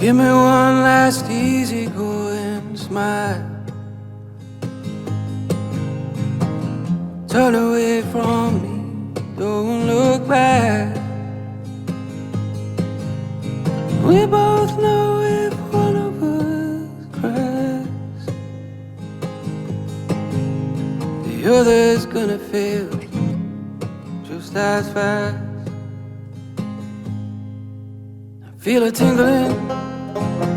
Give me one last easygoing smile. Turn away from me, don't look back. We both know if one of us cracks, the other's gonna fail just as fast. I feel a tingling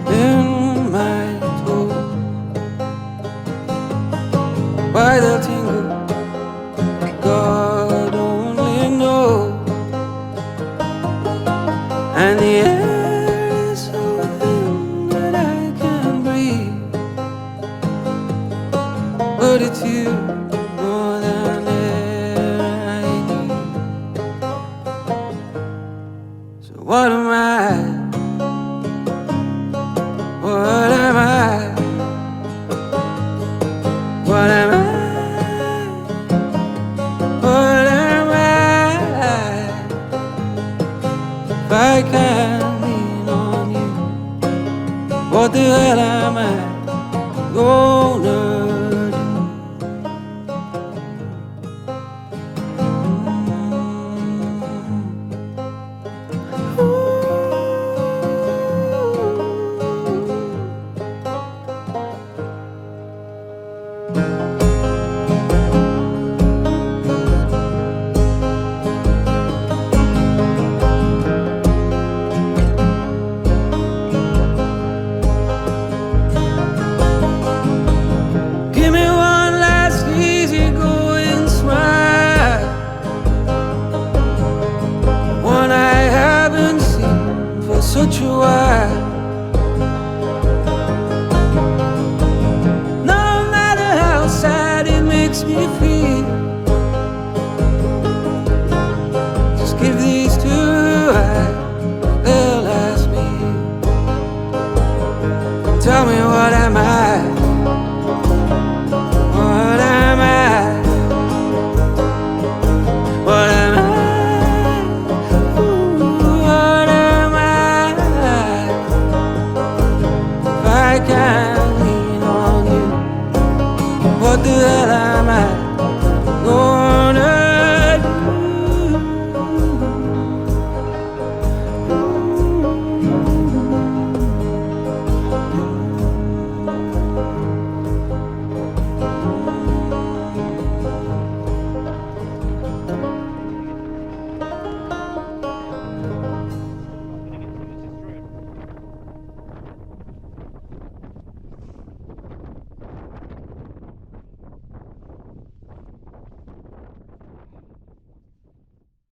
in my toes. Why they'll tingle, God only knows. And the air is so thin that I can't breathe, but it's you more than air I need. So what am I? What am I? What am I? What am I? If I can't lean on you, what the hell am I?